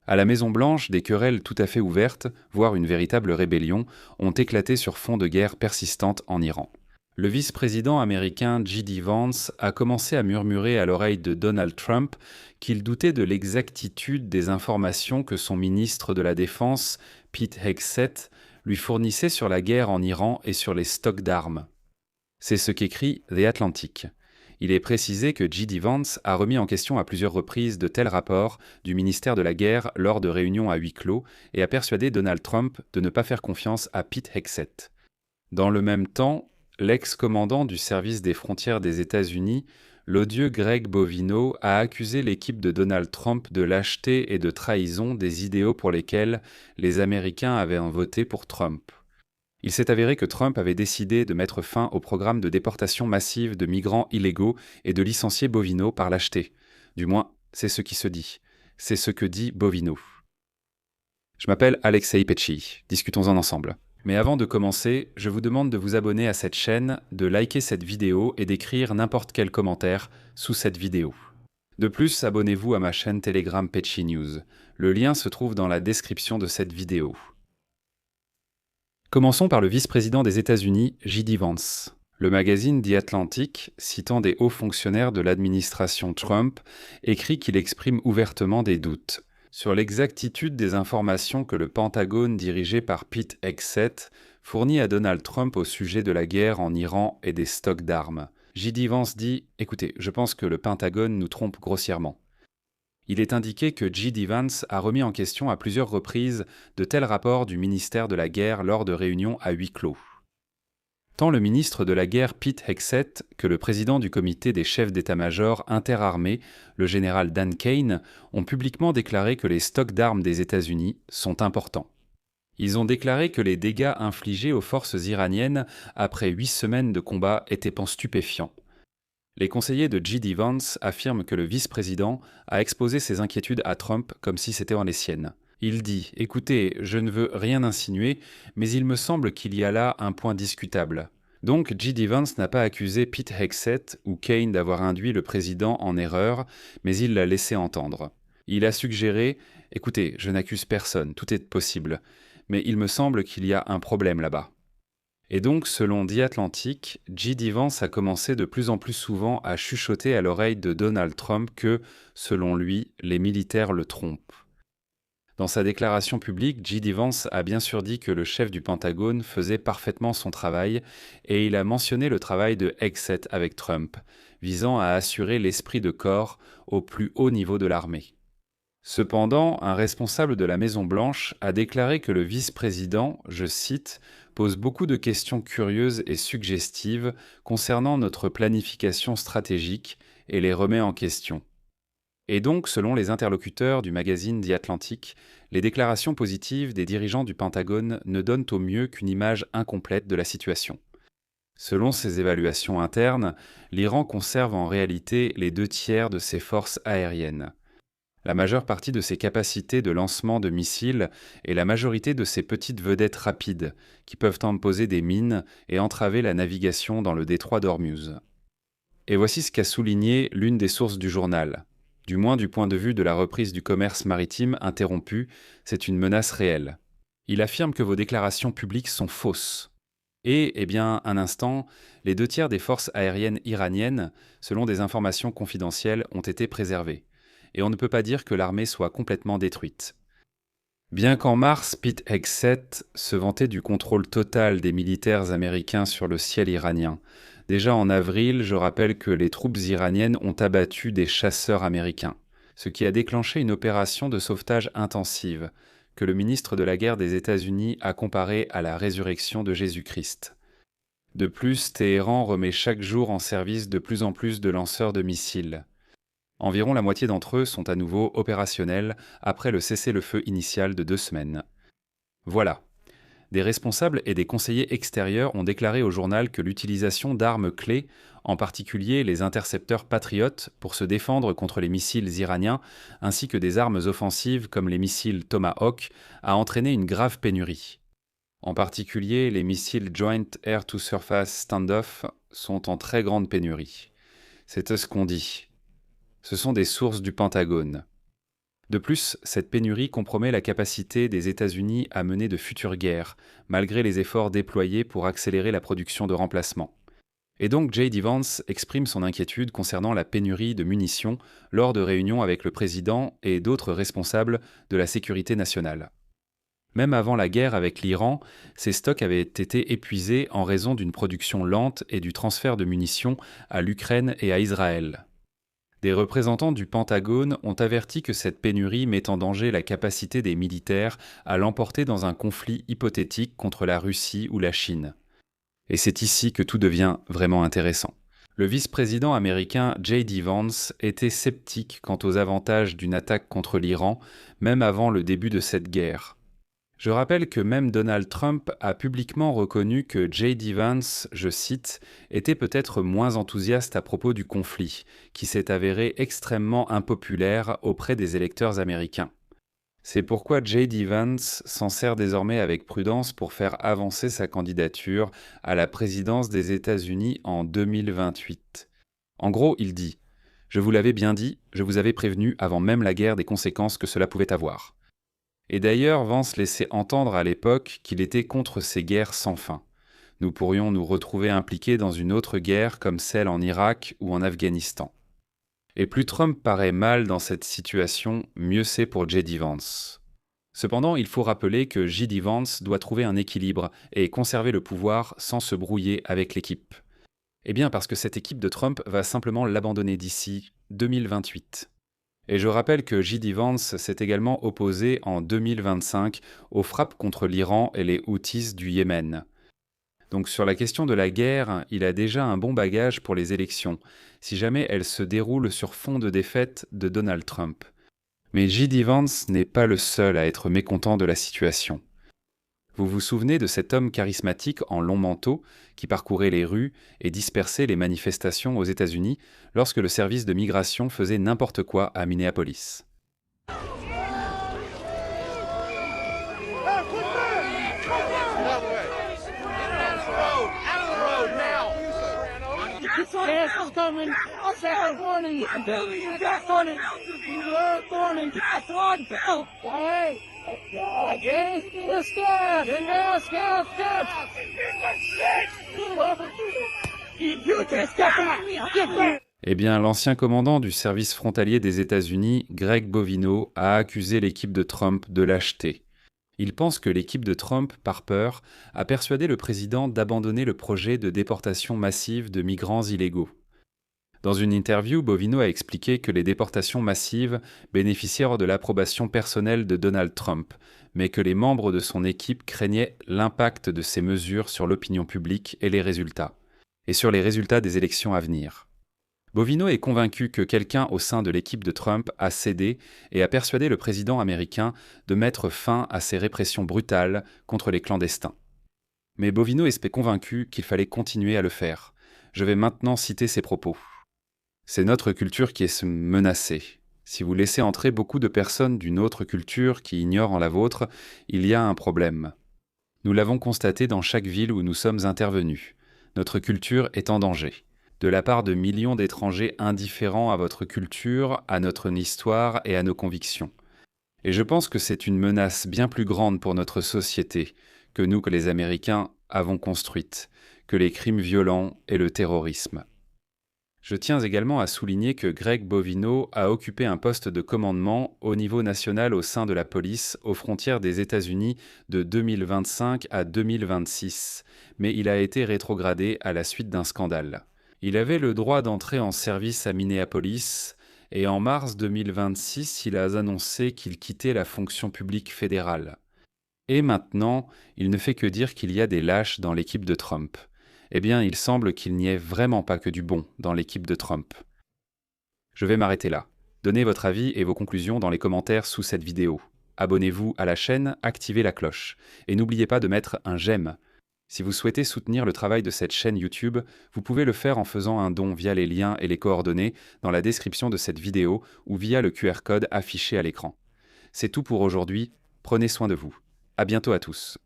À la Maison-Blanche, des querelles tout à fait ouvertes, voire une véritable rébellion, ont éclaté sur fond de guerre persistante en Iran. Le vice-président américain J.D. Vance a commencé à murmurer à l'oreille de Donald Trump qu'il doutait de l'exactitude des informations que son ministre de la Défense, Pete Hegseth, lui fournissait sur la guerre en Iran et sur les stocks d'armes. C'est ce qu'écrit The Atlantic. Il est précisé que J.D. Vance a remis en question à plusieurs reprises de tels rapports du ministère de la Guerre lors de réunions à huis clos et a persuadé Donald Trump de ne pas faire confiance à Pete Hegseth. Dans le même temps, l'ex-commandant du service des frontières des États-Unis, l'odieux Greg Bovino, a accusé l'équipe de Donald Trump de lâcheté et de trahison des idéaux pour lesquels les Américains avaient voté pour Trump. Il s'est avéré que Trump avait décidé de mettre fin au programme de déportation massive de migrants illégaux et de licencier Bovino par lâcheté. Du moins, c'est ce qui se dit. C'est ce que dit Bovino. Je m'appelle Alexei Petchy. Discutons-en ensemble. Mais avant de commencer, je vous demande de vous abonner à cette chaîne, de liker cette vidéo et d'écrire n'importe quel commentaire sous cette vidéo. De plus, abonnez-vous à ma chaîne Telegram Petchy News. Le lien se trouve dans la description de cette vidéo. Commençons par le vice-président des États-Unis, J.D. Vance. Le magazine The Atlantic, citant des hauts fonctionnaires de l'administration Trump, écrit qu'il exprime ouvertement des doutes sur l'exactitude des informations que le Pentagone dirigé par Pete Hegseth fournit à Donald Trump au sujet de la guerre en Iran et des stocks d'armes. J.D. Vance dit « Écoutez, je pense que le Pentagone nous trompe grossièrement ». Il est indiqué que J.D. Vance a remis en question à plusieurs reprises de tels rapports du ministère de la Guerre lors de réunions à huis clos. Tant le ministre de la Guerre Pete Hegseth que le président du comité des chefs d'état-major interarmés, le général Dan Kane, ont publiquement déclaré que les stocks d'armes des États-Unis sont importants. Ils ont déclaré que les dégâts infligés aux forces iraniennes après 8 semaines de combat étaient stupéfiants. Les conseillers de J.D. Vance affirment que le vice-président a exposé ses inquiétudes à Trump comme si c'était en les siennes. Il dit « Écoutez, je ne veux rien insinuer, mais il me semble qu'il y a là un point discutable. » Donc J.D. Vance n'a pas accusé Pete Hegseth ou Kane d'avoir induit le président en erreur, mais il l'a laissé entendre. Il a suggéré « Écoutez, je n'accuse personne, tout est possible, mais il me semble qu'il y a un problème là-bas. » Et donc, selon The Atlantic, J.D. Vance a commencé de plus en plus souvent à chuchoter à l'oreille de Donald Trump que, selon lui, les militaires le trompent. Dans sa déclaration publique, J.D. Vance a bien sûr dit que le chef du Pentagone faisait parfaitement son travail et il a mentionné le travail de Hegseth avec Trump, visant à assurer l'esprit de corps au plus haut niveau de l'armée. Cependant, un responsable de la Maison-Blanche a déclaré que le vice-président, je cite, « pose beaucoup de questions curieuses et suggestives concernant notre planification stratégique et les remet en question ». Et donc, selon les interlocuteurs du magazine The Atlantic, les déclarations positives des dirigeants du Pentagone ne donnent au mieux qu'une image incomplète de la situation. Selon ces évaluations internes, l'Iran conserve en réalité les 2/3 de ses forces aériennes, la majeure partie de ses capacités de lancement de missiles et la majorité de ses petites vedettes rapides, qui peuvent poser des mines et entraver la navigation dans le détroit d'Ormuz. Et voici ce qu'a souligné l'une des sources du journal. Du moins du point de vue de la reprise du commerce maritime interrompu, c'est une menace réelle. Il affirme que vos déclarations publiques sont fausses. Et, un instant, les 2/3 des forces aériennes iraniennes, selon des informations confidentielles, ont été préservées. Et on ne peut pas dire que l'armée soit complètement détruite. Bien qu'en mars, Pete Hegseth se vantait du contrôle total des militaires américains sur le ciel iranien. Déjà en avril, je rappelle que les troupes iraniennes ont abattu des chasseurs américains, ce qui a déclenché une opération de sauvetage intensive, que le ministre de la Guerre des États-Unis a comparée à la résurrection de Jésus-Christ. De plus, Téhéran remet chaque jour en service de plus en plus de lanceurs de missiles. Environ la moitié d'entre eux sont à nouveau opérationnels après le cessez-le-feu initial de 2 semaines. Voilà. Des responsables et des conseillers extérieurs ont déclaré au journal que l'utilisation d'armes clés, en particulier les intercepteurs Patriot pour se défendre contre les missiles iraniens, ainsi que des armes offensives comme les missiles Tomahawk, a entraîné une grave pénurie. En particulier, les missiles Joint Air-to-Surface Standoff sont en très grande pénurie. C'est ce qu'on dit. Ce sont des sources du Pentagone. De plus, cette pénurie compromet la capacité des États-Unis à mener de futures guerres, malgré les efforts déployés pour accélérer la production de remplacements. Et donc J.D. Vance exprime son inquiétude concernant la pénurie de munitions lors de réunions avec le président et d'autres responsables de la sécurité nationale. Même avant la guerre avec l'Iran, ces stocks avaient été épuisés en raison d'une production lente et du transfert de munitions à l'Ukraine et à Israël. Des représentants du Pentagone ont averti que cette pénurie met en danger la capacité des militaires à l'emporter dans un conflit hypothétique contre la Russie ou la Chine. Et c'est ici que tout devient vraiment intéressant. Le vice-président américain J.D. Vance était sceptique quant aux avantages d'une attaque contre l'Iran, même avant le début de cette guerre. Je rappelle que même Donald Trump a publiquement reconnu que J.D. Vance, je cite, était peut-être moins enthousiaste à propos du conflit, qui s'est avéré extrêmement impopulaire auprès des électeurs américains. C'est pourquoi J.D. Vance s'en sert désormais avec prudence pour faire avancer sa candidature à la présidence des États-Unis en 2028. En gros, il dit « Je vous l'avais bien dit, je vous avais prévenu avant même la guerre des conséquences que cela pouvait avoir. » Et d'ailleurs, Vance laissait entendre à l'époque qu'il était contre ces guerres sans fin. Nous pourrions nous retrouver impliqués dans une autre guerre comme celle en Irak ou en Afghanistan. Et plus Trump paraît mal dans cette situation, mieux c'est pour J.D. Vance. Cependant, il faut rappeler que J.D. Vance doit trouver un équilibre et conserver le pouvoir sans se brouiller avec l'équipe. Eh bien parce que cette équipe de Trump va simplement l'abandonner d'ici 2028. Et je rappelle que J.D. Vance s'est également opposé en 2025 aux frappes contre l'Iran et les Houthis du Yémen. Donc sur la question de la guerre, il a déjà un bon bagage pour les élections, si jamais elles se déroulent sur fond de défaite de Donald Trump. Mais J.D. Vance n'est pas le seul à être mécontent de la situation. Vous vous souvenez de cet homme charismatique en long manteau qui parcourait les rues et dispersait les manifestations aux États-Unis lorsque le service de migration faisait n'importe quoi à Minneapolis. Eh bien, l'ancien commandant du service frontalier des États-Unis, Greg Bovino, a accusé l'équipe de Trump de lâcheté. Il pense que l'équipe de Trump, par peur, a persuadé le président d'abandonner le projet de déportation massive de migrants illégaux. Dans une interview, Bovino a expliqué que les déportations massives bénéficièrent de l'approbation personnelle de Donald Trump, mais que les membres de son équipe craignaient l'impact de ces mesures sur l'opinion publique et sur les résultats des élections à venir. Bovino est convaincu que quelqu'un au sein de l'équipe de Trump a cédé et a persuadé le président américain de mettre fin à ces répressions brutales contre les clandestins. Mais Bovino est convaincu qu'il fallait continuer à le faire. Je vais maintenant citer ses propos. C'est notre culture qui est menacée. Si vous laissez entrer beaucoup de personnes d'une autre culture qui ignorent la vôtre, il y a un problème. Nous l'avons constaté dans chaque ville où nous sommes intervenus. Notre culture est en danger. De la part de millions d'étrangers indifférents à votre culture, à notre histoire et à nos convictions. Et je pense que c'est une menace bien plus grande pour notre société que nous, que les Américains, avons construite, que les crimes violents et le terrorisme. Je tiens également à souligner que Greg Bovino a occupé un poste de commandement au niveau national au sein de la police aux frontières des États-Unis de 2025 à 2026, mais il a été rétrogradé à la suite d'un scandale. Il avait le droit d'entrer en service à Minneapolis et en mars 2026, il a annoncé qu'il quittait la fonction publique fédérale. Et maintenant, il ne fait que dire qu'il y a des lâches dans l'équipe de Trump. Eh bien, il semble qu'il n'y ait vraiment pas que du bon dans l'équipe de Trump. Je vais m'arrêter là. Donnez votre avis et vos conclusions dans les commentaires sous cette vidéo. Abonnez-vous à la chaîne, activez la cloche. Et n'oubliez pas de mettre un j'aime. Si vous souhaitez soutenir le travail de cette chaîne YouTube, vous pouvez le faire en faisant un don via les liens et les coordonnées dans la description de cette vidéo ou via le QR code affiché à l'écran. C'est tout pour aujourd'hui. Prenez soin de vous. À bientôt à tous.